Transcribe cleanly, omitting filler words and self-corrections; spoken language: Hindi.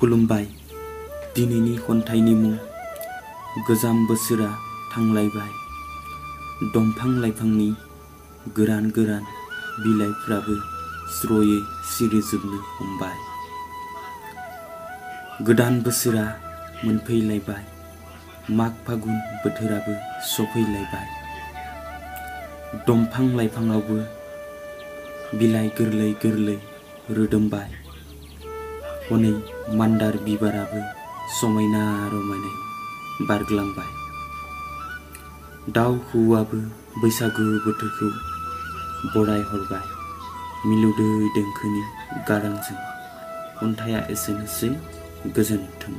खुलुमबाय। दिनैनि खन्थाइनि मुं गोजाम बोसोरा थांलायबाय। दंफां लाइफांनि गोरान गोरान बिलाइफ्राबो स्रयै सिरिजोबनो हमबाय। गोदान बोसोरा मोनफैलायबाय। माग फागुन बोथोराबो सफैलायबाय। दंफां लाइफाङावबो बिलाइ गोरलै गोरलै रोदोमबाय। हनै मान्दार बिबाराबो समायना रमायनायै बारग्लांबाय। दाउ खौवौआबो बैसागु बोथोरखौ बराय हरबाय मिलौदो देंखोनि गारांजों। खन्थाइया एसेनोसै, गोजोन्थों।